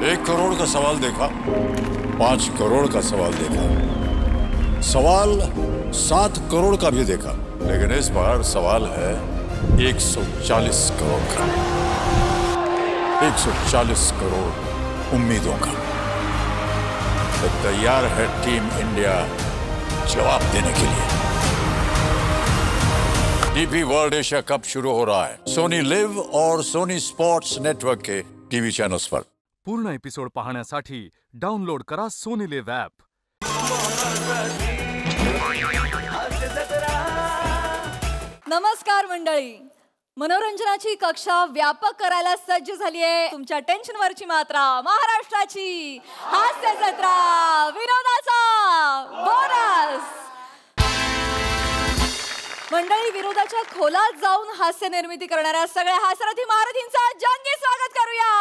1 करोड़ का सवाल देखा, 5 करोड़ का सवाल देखा, सवाल 7 करोड़ का भी देखा, लेकिन इस बार सवाल है 140 करोड़ का। 140 करोड़ उम्मीदों का। तो तैयार है टीम इंडिया जवाब देने के लिए। डीपी वर्ल्ड एशिया कप शुरू हो रहा है सोनी लिव और सोनी स्पोर्ट्स नेटवर्क के टीवी चैनल्स पर। पूर्ण एपिसोड पाहण्यासाठी डाउनलोड करा सोनी लिव ॲप। नमस्कार मंडळी, मनोरंजनाची कक्षा व्यापक करायला सज्ज झाली आहे तुमच्या टेन्शनवरची मात्रा महाराष्ट्राची हास्य जत्रा, विनोदाचा बोनस। मंडळी, विनोदाच्या खोलात जाऊन हास्य निर्मिती करणाऱ्या सगळ्या हास्यरथी महारथींचा जंगी स्वागत करूया।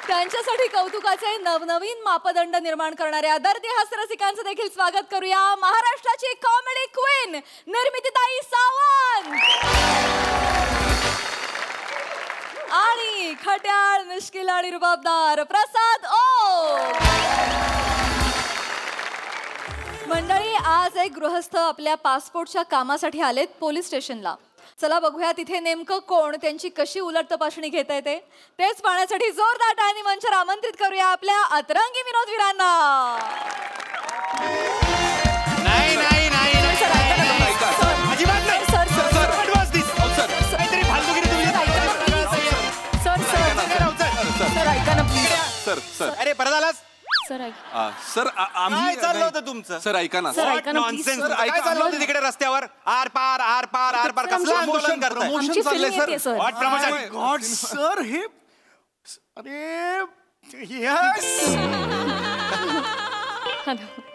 त्यांच्यासाठी कौतुकाचे नवनवीन मापदंड निर्माण करणाऱ्या दर्दी हास्यरसिकांचं देखील स्वागत करूया। महाराष्ट्राची कॉमेडी क्वीन निर्मितीताई सावंत आणि खट्याळ, मिश्किल आणि रुबाबदार प्रसाद ओक। मंडळी, आज एक गृहस्थ आपल्या पासपोर्टच्या कामासाठी आलेत पोलीस स्टेशनला। चला बघूया तिथे नेमकं कोण, त्यांची कशी उलट तपासणी घेता येते तेच पाहण्यासाठी जोरदार टाळ्यांनी मंचावर आमंत्रित करूया आपल्या अतरंगी विनोदवीरांना। नाही नाही नाही अजिबात नाही सर सर सर ॲडव्हान्स दिस सर काहीतरी फालतूगिरी तुम्ही सर सर सर ऐका ना प्लीज। सर सर अरे परत आलास सर सर आम्ही चाललो होतं तुमचं सर ऐका ना नॉनसेन्स काय चाललं होतं तिकडे रस्त्यावर आर पार आर पार आर पार कसलं आंदोलन करताय? प्रमोशन चाललंय sir. What promotion? God sir हे अरे यस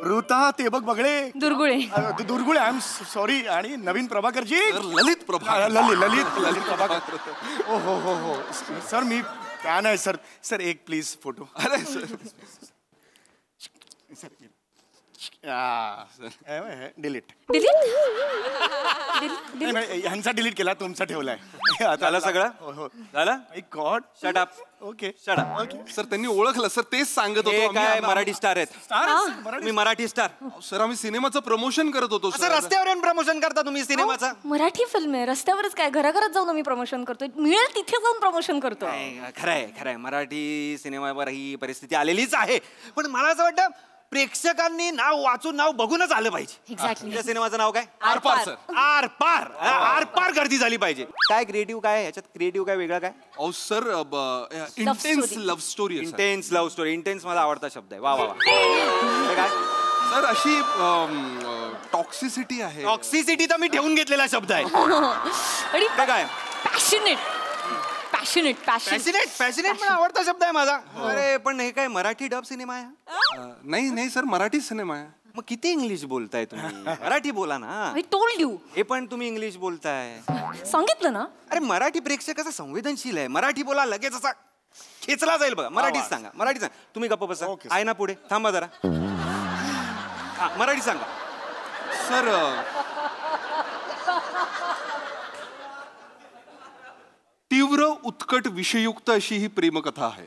ऋता ते बघळे Durgule Durgule I am sorry. आणि नवीन प्रभाकरजी ललित प्रभाकर ललित प्रभाकर ओ हो सर मी फॅन आहे सर। सर एक प्लीज फोटो। अरे सर डिलीट ह्यांचा डिलीट केला, तुमचा ठेवलाय। झालं सगळं? हो झालं? God shut up okay shut up sir त्यांनी ओळखलं सर, तेच सांगत हे होतो काय मराठी स्टार आहेत? मी मराठी स्टार सर, आम्ही सिनेमाचं प्रमोशन करत होतो असं रस्त्यावर येऊन प्रमोशन करता तुम्ही सिनेमाचं? मराठी फिल्म आहे, रस्त्यावरच काय घराघरात जाऊन आम्ही प्रमोशन करतोय, मिळेल तिथे जाऊन प्रमोशन करतो। खरंय खरंय, मराठी सिनेमावर ही परिस्थिती आलेलीच आहे, पण मला असं वाटतं प्रेक्षकांनी नाव वाचून नाव बघूनच आलं पाहिजे। एक्झॅक्टली। सिनेमाचं नाव काय? आरपार सर। आरपार गर्दी झाली पाहिजे। काय क्रिएटिव्ह काय ह्याच्यात? क्रिएटिव्ह काय वेगळं काय? अहो sir, intense love story. Intense love story. Intense मला आवडता शब्द आहे। वा वा वा। काय सर अशी टॉक्सिसिटी आहे। टॉक्सिसिटी तर मी ठेवून घेतलेला शब्द आहे। आणि काय? पॅशनेट पण आवडता शब्द आहे माझा। अरे पण हे काय मराठी डब सिनेमा आहे? नाही सर, मराठी सिनेमा आहे। मग किती इंग्लिश बोलताय तुम्ही? मराठी बोला ना। I told you. हे पण तुम्ही इंग्लिश बोलताय? सांगितलं ना। अरे मराठी प्रेक्षक असा संवेदनशील आहे, मराठी बोला लगेच असा खेचला जाईल बघा। मराठीच सांगा, मराठी सांगा। तुम्ही गप्प बसा, आहे ना पुढे, थांबा जरा। मराठी सांगा सर। तीव्र उत्कट विषयुक्त अशी ही प्रेमकथा आहे।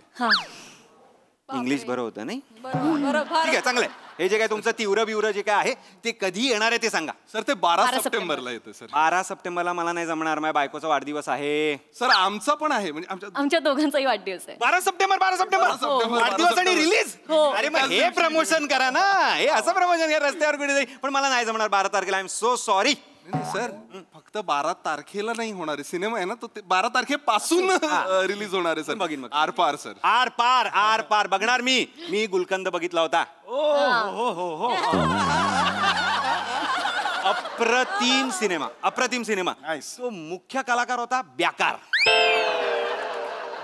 इंग्लिश बरं होतं नाही? बरं ठीक आहे, चांगलं आहे। हे जे काय तुमचं तीव्र बिव्र जे काय आहे ते कधी येणार आहे ते सांगा। सर ते 12 सप्टेंबरला येतं सर। 12 सप्टेंबरला मला नाही जमणार, माझ्या बायकोचा वाढदिवस आहे। सर आमचा पण आहे, म्हणजे आमच्या दोघांचाही वाढदिवस आहे। 12 सप्टेंबर वाढदिवस आणि रिलीज। अरे मग हे प्रमोशन करा ना, हे असं प्रमोशन करा रस्त्यावर कुठे जाईल। पण मला नाही जमणार 12 तारखेला, I am so sorry. Sir फक्त 12 तारखेला नाही होणार आहे, सिनेमा आहे ना तो 12 तारखेपासून रिलीज होणार आहे सर। बघीन मग। आर पार सर। आर पार बघणार मी गुलकंद बघितला होता। हो अप्रतिम सिनेमा। तो मुख्य कलाकार होता ब्याकार,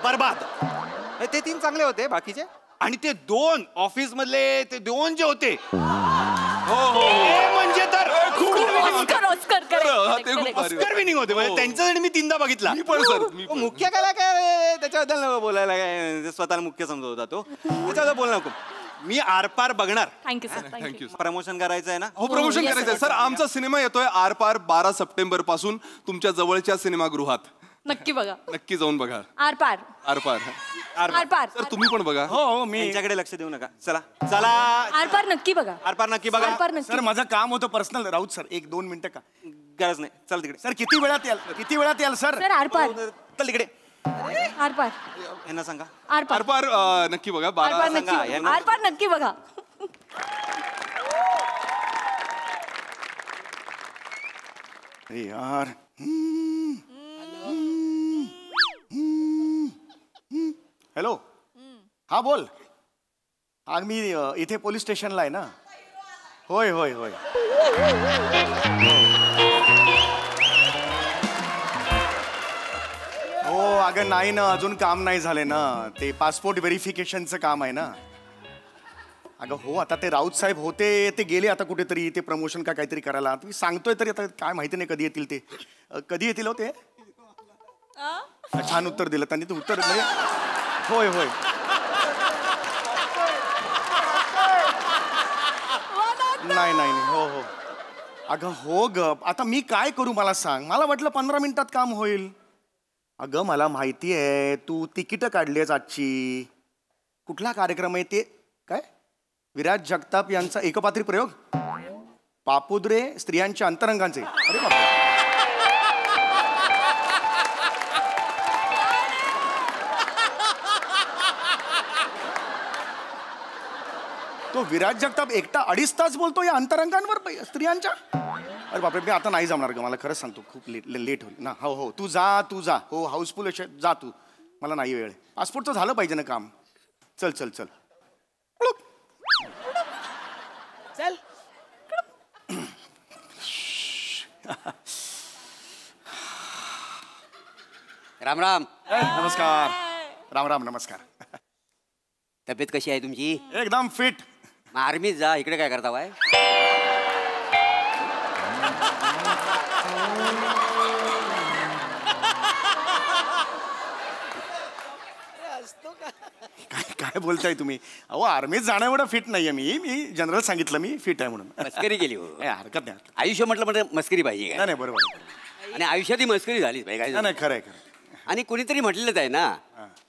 बर्बाद। ते 3 चांगले होते, बाकीचे आणि ते 2 ऑफिस मधले ते 2 जे होते म्हणजे तर ऑस्कर विनिंग होते। म्हणजे त्यांच्यासाठी मी 3दा बघितला। मुख्य कलाकार त्याच्याबद्दल बोलायला काय, स्वतःला मुख्य समजत होता तो, त्याच्याबद्दल बोलू नको। मी आरपार बघणार। Thank you sir. थँक्यू। प्रमोशन करायचं आहे ना? हो प्रमोशन करायचं आहे सर। आमचा सिनेमा येतोय आरपार 12 सप्टेंबर पासून तुमच्या जवळच्या सिनेमागृहात। नक्की बघा. नक्की जाऊन बघा. आरपार. आरपार. आरपार. सर तुम्ही पण बघा. हो मी त्यांच्याकडे लक्ष देऊ नका. चला चला आरपार नक्की बघा. आरपार नक्की बघा. आरपार नक्की. सर माझं काम होतं पर्सनल. राऊत सर 1-2 मिनिटं का? गरज नाही. चल तिकडे. सर किती वेळात याल सर? सर आरपार. चल तिकडे. आरपार. यांना सांगा. आरपार. आरपार नक्की बघा. आरपार नक्की सांगा, बघा. यांना- आरपार नक्की बघा. अरे यार. हॅलो. हा बोल. आग मी इथे पोलीस स्टेशनला आहे ना. होय होय होय. हो अगं नाही ना, अजून काम नाही झाले ना. ते पासपोर्ट व्हेरिफिकेशनचं काम आहे ना. अगं हो, आता ते राऊत साहेब होते, ते गेले आता कुठेतरी ते प्रमोशन का काहीतरी करायला. तुम्ही सांगतोय तरी आता काय माहिती नाही कधी येतील ते. कधी येतील हो ते? छान उत्तर दिलं त्यांनी. ते उत्तर म्हणजे होय होय. नाही नाही नाही. हो हो. अगं हो ग, आता मी काय करू मला सांग. मला वाटलं 15 मिनिटात काम होईल. अगं मला माहिती आहे तू तिकीटं काढली आहेस आजची. कुठला कार्यक्रम आहे ते? काय विराज जगताप यांचा एकपात्री प्रयोग? पापुद्रे स्त्रियांच्या अंतरंगांचे. अरे बापरे. तो विराज जगताप एकटा 2.5 तास बोलतो या अंतरंगांवर स्त्रियांच्या. अरे बापरे, मी आता नाही जमणार ग. मला खरंच सांगतो खूप लेट होईल ना. हो हो तू जा. हो हाऊसफुल जा तू. मला नाही वेळ. पासपोर्टचं झालं पाहिजे ना काम. चल चल चल चल. राम राम. नमस्कार. राम राम. नमस्कार. तब्येत कशी आहे तुमची? एकदम फिट. मग आर्मीत जा. इकडे काय करता बाय? काय बोलताय तुम्ही? अहो आर्मीत जाणं एवढं फिट नाहीये मी जनरल सांगितलं मी फिट आहे म्हणून. मस्करी केली हो. हरकत नाही. आयुष्य म्हटलं मस्करी पाहिजे नाही नाही बरोबर. आणि आयुष्यात ही मस्करी झालीच पाहिजे काय. नाही खरं आहे खरं. आणि कुणीतरी म्हटलेलंच आहे ना,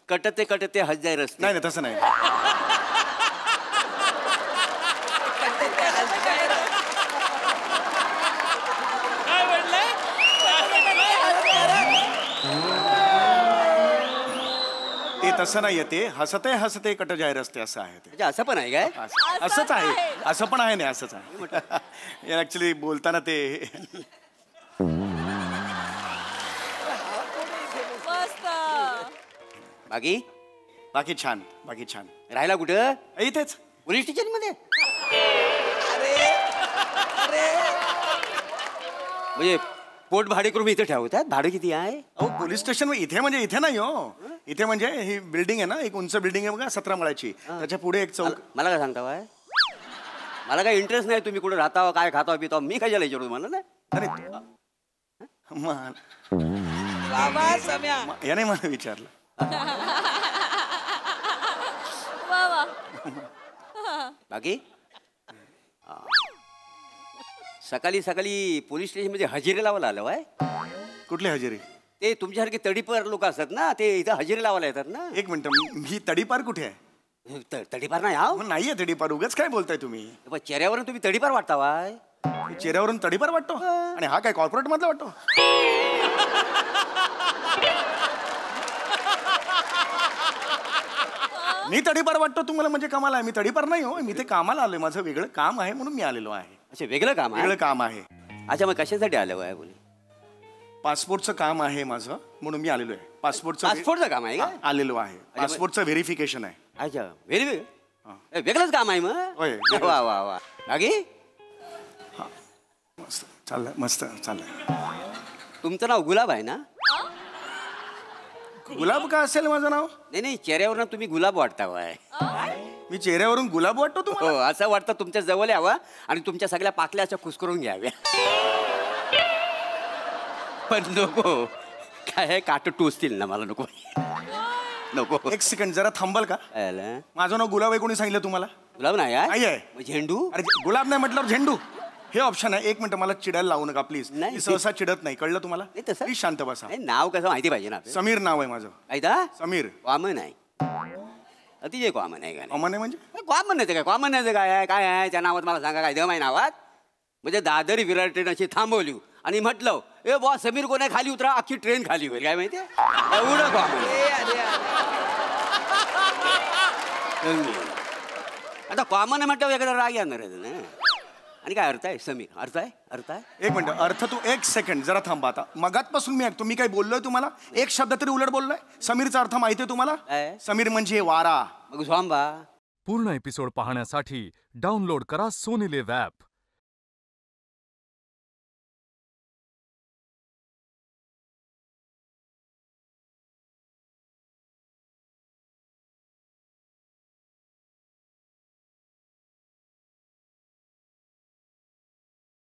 कटते कटते हज जाय रस्ते. नाही नाही तसं नाही. ते तसं नाहीये. ते हसते हसते कट जाय रस्ते असं आहे ते. म्हणजे असं पण आहे काय? असंच आहे. असं पण आहे. नाही असंच आहे. ऍक्च्युली बोलताना ते मस्त. बाकी बाकी छान. बाकी छान. राहिला कुठं? इथेच पोलीस स्टेशन मध्ये. म्हणजे पोट भाडे करून इथे ठेवतात. भाडं किती आहे? अहो पोलीस स्टेशन इथे म्हणजे इथे नाही हो. इथे म्हणजे ही बिल्डिंग आहे ना, एक उंच बिल्डिंग आहे बघा 17 मळ्याची. त्याच्या पुढे एक चौक. मला काय सांगता बाय? मला काय इंटरेस्ट नाही तुम्ही कुठे राहता, काय खाता पिता. मी काय झालं याच्यावर मला नाही. याने मला विचारलं. वा वा. बाकी सकाळी सकाळी पोलीस स्टेशन मध्ये हजेरी लावायला आलो आहे. कुठली हजेरी? ते तुमच्यासारखे तडीपार लोक असतात ना, ते इथं हजेरी लावायला येतात ना. एक मिनिट, मी तडीपार कुठे आहे? तडीपार नाही हा. नाहीये तडीपार. उगाच काय बोलताय तुम्ही? चेहऱ्यावरून तुम्ही तडीपार वाटता वाय. चेहऱ्यावरून तडीपार वाटतो? आणि हा काय कॉर्पोरेट मधला वाटतो? मी तडीपार वाटतो तुम्हाला? म्हणजे कामाला आहे. मी तडीपार नाही हो. मी ते कामाला आलोय. माझं वेगळं काम आहे म्हणून मी आलेलो आहे. अच्छा वेगळं काम आहे? वेगळं काम आहे. अच्छा मग कशासाठी आलो आहे बोले? पासपोर्टचं काम आहे माझं म्हणून मी आलेलो आहे. पासपोर्टचं काम आहे का? आलेलो आहे. पासपोर्टचं व्हेरिफिकेशन आहे. अच्छा वेगळंच काम आहे मग. होय. वा वा वा. बाकी मस्त चाललंय. मस्त चाललंय. तुमचं नाव गुलाब आहे ना? गुलाब का असेल माझं नाव? नाही चेहऱ्यावरून तुम्ही गुलाब वाटता वाय. मी चेहऱ्यावरून गुलाब वाटतो तुम्हाला? हो असं वाटतं तुमच्या जवळ यावा आणि तुमच्या सगळ्या पाकल्या अशा खुसकरून घ्याव्या. पण नको काय काट टोचतील ना. मला नको नको. एक सेकंड जरा थांबल का? माझं नाव गुलाब आहे. कोणी सांगितलं तुम्हाला? गुलाब नाही आहे. झेंडू? अरे गुलाब नाही म्हटल्यावर झेंडू. हे ऑप्शन आहे. 1 मिनिट, मला चिडायला लावू नका प्लीज. नाही. मी सहसा चिडत नाही, कळलं तुम्हाला? नाही तसं. प्लीज शांत बसा. नाही, नाव कसं माहिती पाहिजे ना आपल्याला. समीर नाव आहे माझं. ऐका समीर. कॉमन आहे, अतिशय कॉमन आहे का अमन आहे म्हणजे कॉमन नाही काय, कॉमन नाही काय आहे, काय आहे त्या नावात मला सांगा. काय दम आहे नावात? म्हणजे दादर विरार ट्रेन अशी थांबवली आणि म्हटलं ए बॉ समीर कोण आहे, खाली उतरा, अख्खी ट्रेन खाली होईल. काय माहितीये, एवढं कॉमन. आता कॉमन आहे म्हटलं एखादा राग येणार आहे ना. आणि काय अर्थ आहे समीर, अर्थ आहे, अर्थ आहे. 1 मिनिट, अर्थ तू 1 सेकंड जरा थांबा. आता मगातपासून मी ऐकतो, मी काय बोललोय तुम्हाला? एक शब्द तरी उलट बोललोय? समीरचा अर्थ माहितीये तुम्हाला? काय? समीर म्हणजे वारा. मग स्वांबा. पूर्ण एपिसोड पाहण्यासाठी डाउनलोड करा सोनी लिव्ह ॲप.